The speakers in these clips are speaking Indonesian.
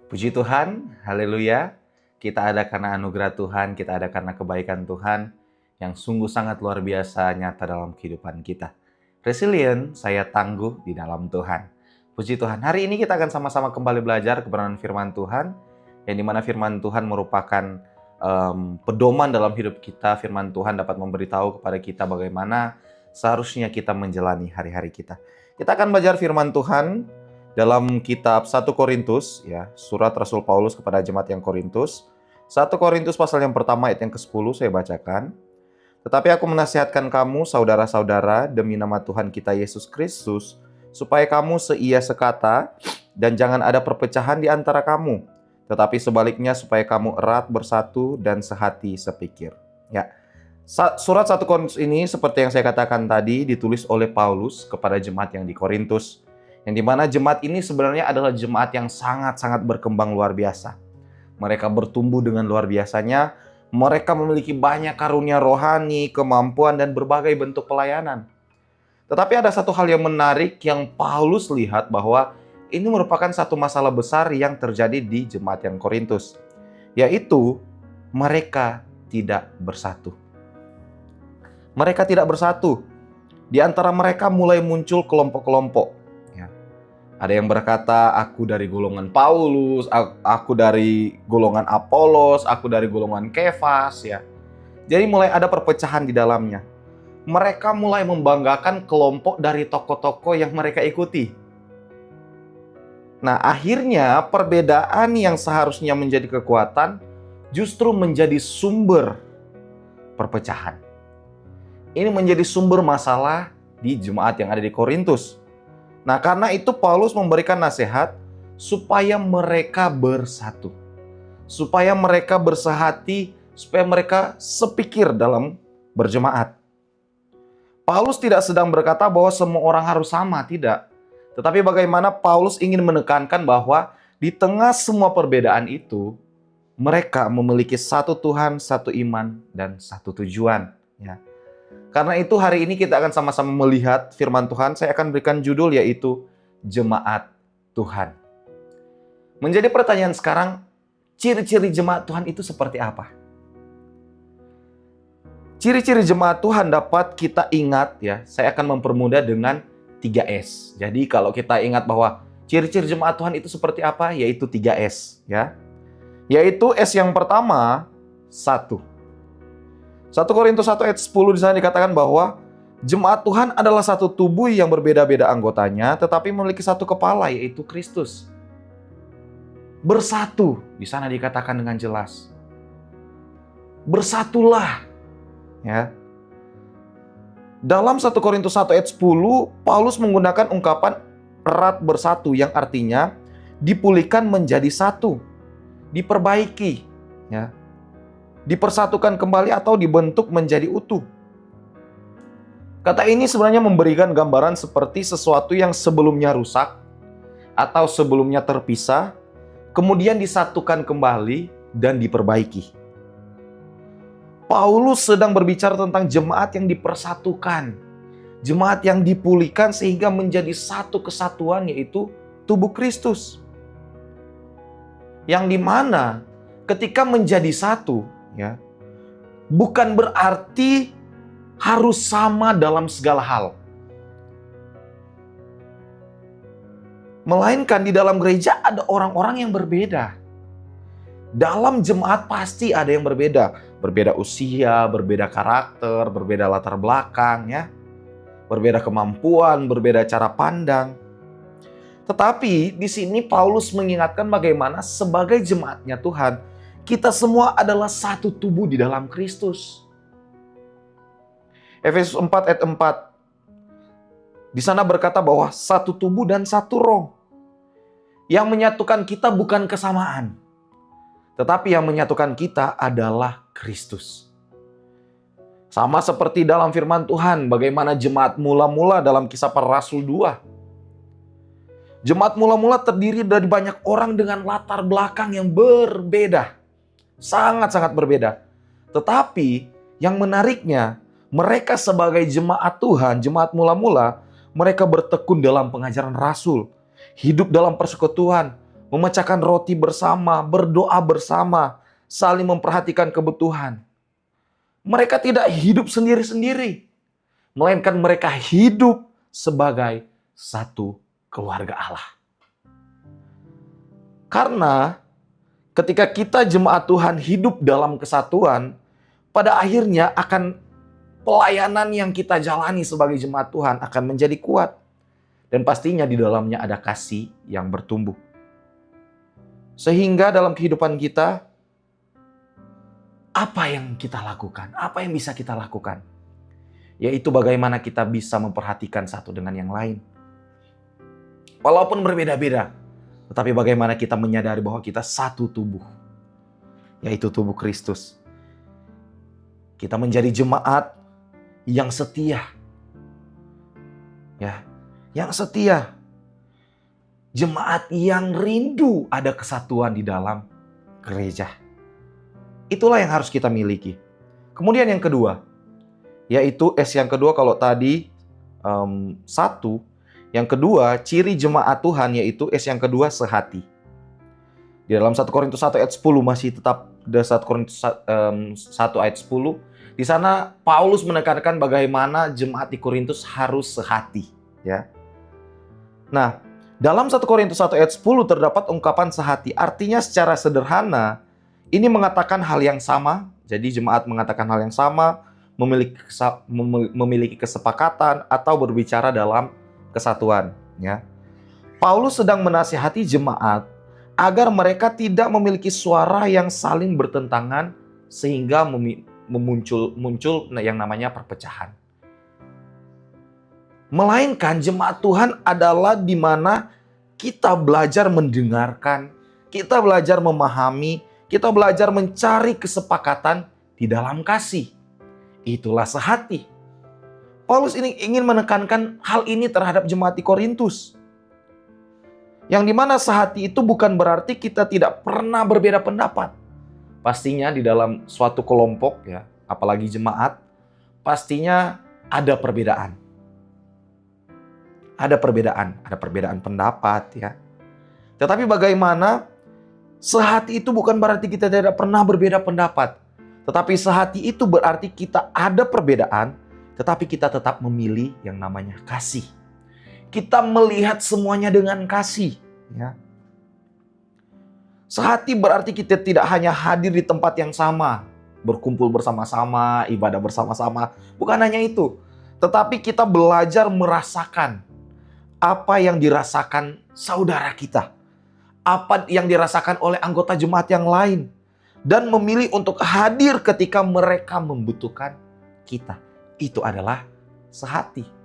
Puji Tuhan, haleluya. Kita ada karena anugerah Tuhan, kita ada karena kebaikan Tuhan yang sungguh sangat luar biasa nyata dalam kehidupan kita. Resilient, saya tangguh di dalam Tuhan. Puji Tuhan, hari ini kita akan sama-sama kembali belajar kebenaran firman Tuhan, yang dimana firman Tuhan merupakan pedoman dalam hidup kita. Firman Tuhan dapat memberitahu kepada kita bagaimana seharusnya kita menjalani hari-hari kita. Kita akan belajar firman Tuhan dalam kitab 1 Korintus, ya, surat Rasul Paulus kepada jemaat yang Korintus. 1 Korintus pasal yang pertama ayat yang ke-10 saya bacakan. Tetapi aku menasihatkan kamu, saudara-saudara, demi nama Tuhan kita Yesus Kristus, supaya kamu seia sekata dan jangan ada perpecahan di antara kamu, tetapi sebaliknya supaya kamu erat bersatu dan sehati sepikir. Ya. Surat 1 Korintus ini seperti yang saya katakan tadi ditulis oleh Paulus kepada jemaat yang di Korintus. Yang dimana jemaat ini sebenarnya adalah jemaat yang sangat-sangat berkembang luar biasa. Mereka bertumbuh dengan luar biasanya. Mereka memiliki banyak karunia rohani, kemampuan, dan berbagai bentuk pelayanan. Tetapi ada satu hal yang menarik yang Paulus lihat bahwa ini merupakan satu masalah besar yang terjadi di jemaat yang Korintus. Yaitu mereka tidak bersatu. Mereka tidak bersatu. Di antara mereka mulai muncul kelompok-kelompok. Ada yang berkata, aku dari golongan Paulus, aku dari golongan Apolos, aku dari golongan Kefas, ya. Jadi mulai ada perpecahan di dalamnya. Mereka mulai membanggakan kelompok dari tokoh-tokoh yang mereka ikuti. Nah, akhirnya perbedaan yang seharusnya menjadi kekuatan justru menjadi sumber perpecahan. Ini menjadi sumber masalah di jemaat yang ada di Korintus. Nah, karena itu Paulus memberikan nasihat supaya mereka bersatu. Supaya mereka bersehati, supaya mereka sepikir dalam berjemaat. Paulus tidak sedang berkata bahwa semua orang harus sama, tidak. Tetapi bagaimana Paulus ingin menekankan bahwa di tengah semua perbedaan itu, mereka memiliki satu Tuhan, satu iman, dan satu tujuan. Ya. Karena itu hari ini kita akan sama-sama melihat firman Tuhan. Saya akan berikan judul yaitu Jemaat Tuhan. Menjadi pertanyaan sekarang, ciri-ciri jemaat Tuhan itu seperti apa? Ciri-ciri jemaat Tuhan dapat kita ingat, ya. Saya akan mempermudah dengan 3S. Jadi kalau kita ingat bahwa ciri-ciri jemaat Tuhan itu seperti apa, yaitu 3S, ya. Yaitu S yang pertama, satu. 1 Korintus 1 ayat 10 di sana dikatakan bahwa jemaat Tuhan adalah satu tubuh yang berbeda-beda anggotanya, tetapi memiliki satu kepala, yaitu Kristus. Bersatu, di sana dikatakan dengan jelas. Bersatulah. Ya. Dalam 1 Korintus 1 ayat 10, Paulus menggunakan ungkapan erat bersatu, yang artinya dipulihkan menjadi satu, diperbaiki, ya. Dipersatukan kembali atau dibentuk menjadi utuh. Kata ini sebenarnya memberikan gambaran seperti sesuatu yang sebelumnya rusak atau sebelumnya terpisah, kemudian disatukan kembali dan diperbaiki. Paulus sedang berbicara tentang jemaat yang dipersatukan, jemaat yang dipulihkan sehingga menjadi satu kesatuan, yaitu tubuh Kristus. Yang dimana ketika menjadi satu, ya, bukan berarti harus sama dalam segala hal. Melainkan di dalam gereja ada orang-orang yang berbeda. Dalam jemaat pasti ada yang berbeda. Berbeda usia, berbeda karakter, berbeda latar belakang, ya. Berbeda kemampuan, berbeda cara pandang. Tetapi di sini Paulus mengingatkan bagaimana sebagai jemaatnya Tuhan, kita semua adalah satu tubuh di dalam Kristus. Efesus 4 ayat 4. Di sana berkata bahwa satu tubuh dan satu roh. Yang menyatukan kita bukan kesamaan, tetapi yang menyatukan kita adalah Kristus. Sama seperti dalam firman Tuhan, bagaimana jemaat mula-mula dalam Kisah Para Rasul 2. Jemaat mula-mula terdiri dari banyak orang dengan latar belakang yang berbeda. Sangat-sangat berbeda. Tetapi yang menariknya, mereka sebagai jemaat Tuhan, jemaat mula-mula, mereka bertekun dalam pengajaran Rasul. Hidup dalam persekutuan. memecahkan roti bersama, berdoa bersama, saling memperhatikan kebutuhan. Mereka tidak hidup sendiri-sendiri, melainkan mereka hidup sebagai satu keluarga Allah. Karena ketika kita jemaat Tuhan hidup dalam kesatuan, pada akhirnya akan pelayanan yang kita jalani sebagai jemaat Tuhan akan menjadi kuat. Dan pastinya di dalamnya ada kasih yang bertumbuh. Sehingga dalam kehidupan kita, apa yang kita lakukan? Apa yang bisa kita lakukan? Yaitu bagaimana kita bisa memperhatikan satu dengan yang lain. Walaupun berbeda-beda, tetapi bagaimana kita menyadari bahwa kita satu tubuh, yaitu tubuh Kristus. Kita menjadi jemaat yang setia. Ya, yang setia. Jemaat yang rindu ada kesatuan di dalam gereja. Itulah yang harus kita miliki. Kemudian yang kedua, yaitu S yang kedua kalau tadi satu. Yang kedua, ciri jemaat Tuhan yaitu S yang kedua, sehati. Di dalam 1 Korintus 1 ayat 10 masih tetap di 1 Korintus 1 ayat 10. Di sana Paulus menekankan bagaimana jemaat di Korintus harus sehati. Ya. Nah, dalam 1 Korintus 1 ayat 10 terdapat ungkapan sehati. Artinya secara sederhana, ini mengatakan hal yang sama. Jadi jemaat mengatakan hal yang sama, memiliki kesepakatan atau berbicara dalam kesatuan. Ya. Paulus sedang menasihati jemaat agar mereka tidak memiliki suara yang saling bertentangan sehingga muncul yang namanya perpecahan. Melainkan jemaat Tuhan adalah di mana kita belajar mendengarkan, kita belajar memahami, kita belajar mencari kesepakatan di dalam kasih. Itulah sehati. Paulus ini ingin menekankan hal ini terhadap jemaat di Korintus. Yang dimana sehati itu bukan berarti kita tidak pernah berbeda pendapat. Pastinya di dalam suatu kelompok, ya, apalagi jemaat, pastinya ada perbedaan. Ada perbedaan pendapat, ya. Tetapi bagaimana sehati itu bukan berarti kita tidak pernah berbeda pendapat. Tetapi sehati itu berarti kita ada perbedaan, tetapi kita tetap memilih yang namanya kasih. Kita melihat semuanya dengan kasih, ya. Sehati berarti kita tidak hanya hadir di tempat yang sama, berkumpul bersama-sama, ibadah bersama-sama. Bukan hanya itu, tetapi kita belajar merasakan apa yang dirasakan saudara kita, apa yang dirasakan oleh anggota jemaat yang lain, dan memilih untuk hadir ketika mereka membutuhkan kita. Itu adalah sehati.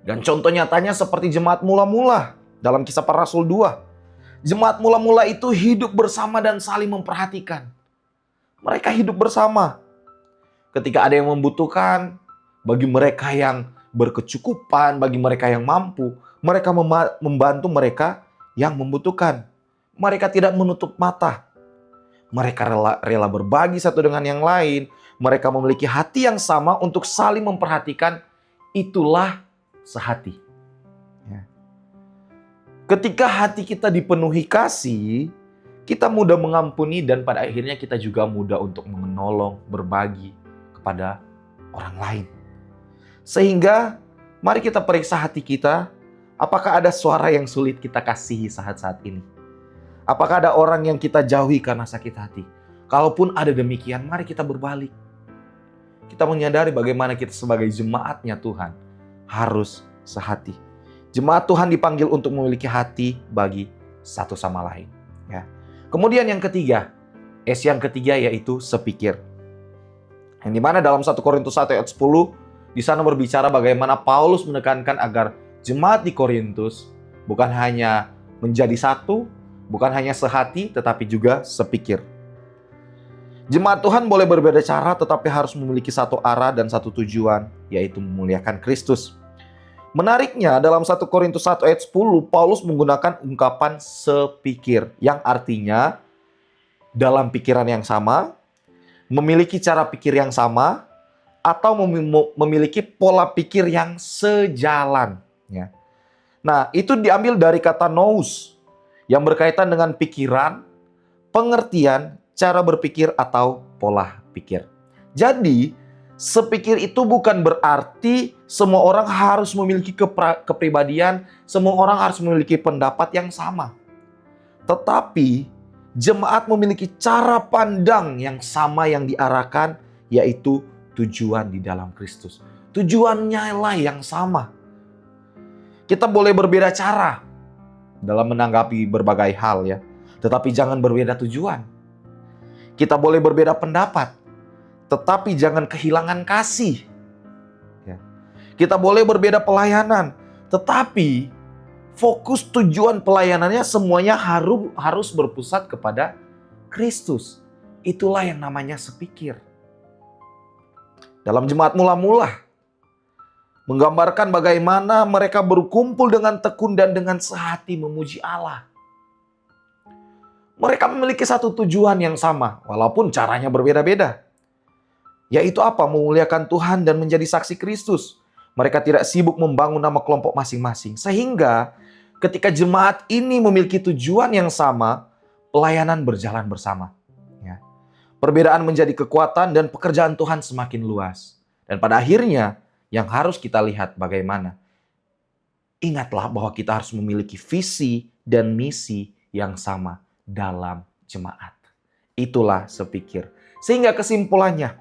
Dan contoh nyatanya seperti jemaat mula-mula dalam Kisah Para Rasul 2. Jemaat mula-mula itu hidup bersama dan saling memperhatikan. Mereka hidup bersama. Ketika ada yang membutuhkan, bagi mereka yang berkecukupan, bagi mereka yang mampu, mereka membantu mereka yang membutuhkan. Mereka tidak menutup mata. Mereka rela berbagi satu dengan yang lain. Mereka memiliki hati yang sama untuk saling memperhatikan. Itulah sehati. Ya. Ketika hati kita dipenuhi kasih, kita mudah mengampuni dan pada akhirnya kita juga mudah untuk menolong, berbagi kepada orang lain. Sehingga mari kita periksa hati kita. Apakah ada suara yang sulit kita kasihi saat-saat ini? Apakah ada orang yang kita jauhi karena sakit hati? Kalaupun ada demikian, mari kita berbalik. Kita menyadari bagaimana kita sebagai jemaatnya Tuhan harus sehati. Jemaat Tuhan dipanggil untuk memiliki hati bagi satu sama lain. Ya. Kemudian yang ketiga, S yang ketiga yaitu sepikir. Yang dimana dalam 1 Korintus 1 ayat 10, di sana berbicara bagaimana Paulus menekankan agar jemaat di Korintus bukan hanya menjadi satu, bukan hanya sehati, tetapi juga sepikir. Jemaat Tuhan boleh berbeda cara, tetapi harus memiliki satu arah dan satu tujuan, yaitu memuliakan Kristus. Menariknya, dalam 1 Korintus 1 ayat 10, Paulus menggunakan ungkapan sepikir, yang artinya dalam pikiran yang sama, memiliki cara pikir yang sama, atau memiliki pola pikir yang sejalan. Ya. Nah, itu diambil dari kata nous, yang berkaitan dengan pikiran, pengertian, cara berpikir, atau pola pikir. Jadi, sepikir itu bukan berarti semua orang harus memiliki kepribadian, semua orang harus memiliki pendapat yang sama. Tetapi, jemaat memiliki cara pandang yang sama yang diarahkan, yaitu tujuan di dalam Kristus. Tujuannya lah yang sama. Kita boleh berbeda cara dalam menanggapi berbagai hal ya, tetapi jangan berbeda tujuan. Kita boleh berbeda pendapat, tetapi jangan kehilangan kasih. Ya. Kita boleh berbeda pelayanan, tetapi fokus tujuan pelayanannya semuanya harus berpusat kepada Kristus. Itulah yang namanya sepikir. Dalam jemaat mula-mula, menggambarkan bagaimana mereka berkumpul dengan tekun dan dengan sehati memuji Allah. Mereka memiliki satu tujuan yang sama, walaupun caranya berbeda-beda. Yaitu apa? Memuliakan Tuhan dan menjadi saksi Kristus. Mereka tidak sibuk membangun nama kelompok masing-masing. Sehingga ketika jemaat ini memiliki tujuan yang sama, pelayanan berjalan bersama. Ya. Perbedaan menjadi kekuatan dan pekerjaan Tuhan semakin luas. Dan pada akhirnya yang harus kita lihat bagaimana. Ingatlah bahwa kita harus memiliki visi dan misi yang sama dalam jemaat. Itulah sepikir. Sehingga kesimpulannya,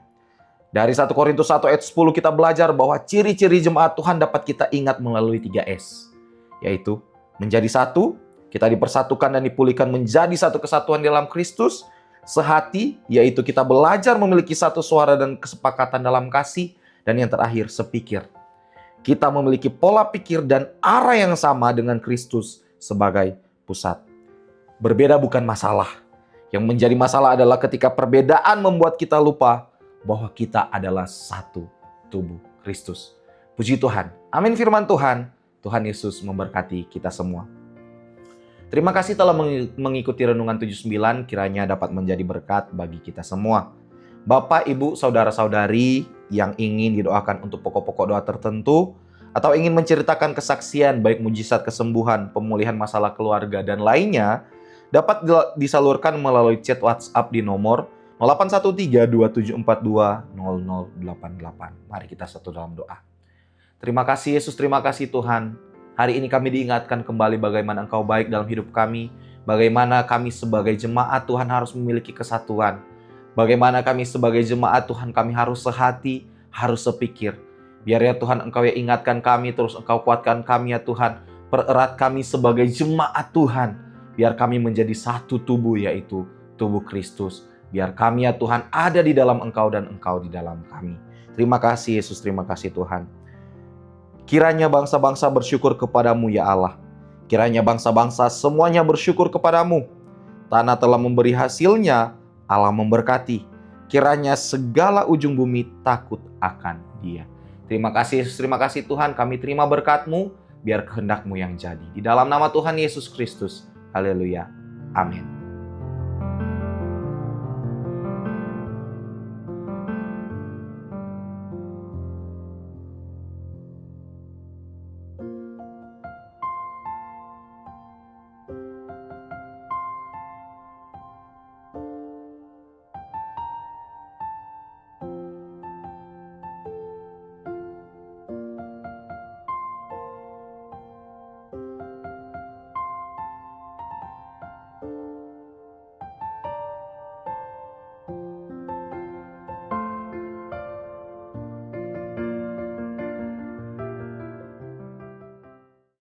dari 1 Korintus 1 ayat 10 kita belajar bahwa ciri-ciri jemaat Tuhan dapat kita ingat melalui 3S. Yaitu menjadi satu, kita dipersatukan dan dipulihkan menjadi satu kesatuan dalam Kristus. Sehati, yaitu kita belajar memiliki satu suara dan kesepakatan dalam kasih. Dan yang terakhir, sepikir. Kita memiliki pola pikir dan arah yang sama dengan Kristus sebagai pusat. Berbeda bukan masalah. Yang menjadi masalah adalah ketika perbedaan membuat kita lupa bahwa kita adalah satu tubuh Kristus. Puji Tuhan. Amin firman Tuhan. Tuhan Yesus memberkati kita semua. Terima kasih telah mengikuti Renungan 79. Kiranya dapat menjadi berkat bagi kita semua. Bapak, Ibu, Saudara-saudari yang ingin didoakan untuk pokok-pokok doa tertentu, atau ingin menceritakan kesaksian baik mujizat kesembuhan, pemulihan masalah keluarga, dan lainnya, dapat disalurkan melalui chat WhatsApp di nomor 0813-2742-0088. Mari kita satu dalam doa. Terima kasih Yesus, terima kasih Tuhan. Hari ini kami diingatkan kembali bagaimana Engkau baik dalam hidup kami. Bagaimana kami sebagai jemaat Tuhan harus memiliki kesatuan. Bagaimana kami sebagai jemaat Tuhan kami harus sehati, harus sepikir. Biar ya Tuhan Engkau yang ingatkan kami, terus Engkau kuatkan kami ya Tuhan. Pererat kami sebagai jemaat Tuhan. Biar kami menjadi satu tubuh, yaitu tubuh Kristus. Biar kami ya Tuhan ada di dalam Engkau dan Engkau di dalam kami. Terima kasih Yesus, terima kasih Tuhan. Kiranya bangsa-bangsa bersyukur kepadamu ya Allah. Kiranya bangsa-bangsa semuanya bersyukur kepadamu. Tanah telah memberi hasilnya, Allah memberkati. Kiranya segala ujung bumi takut akan Dia. Terima kasih Yesus, terima kasih Tuhan. Kami terima berkat-Mu, biar kehendak-Mu yang jadi. Di dalam nama Tuhan Yesus Kristus. Haleluya. Amin.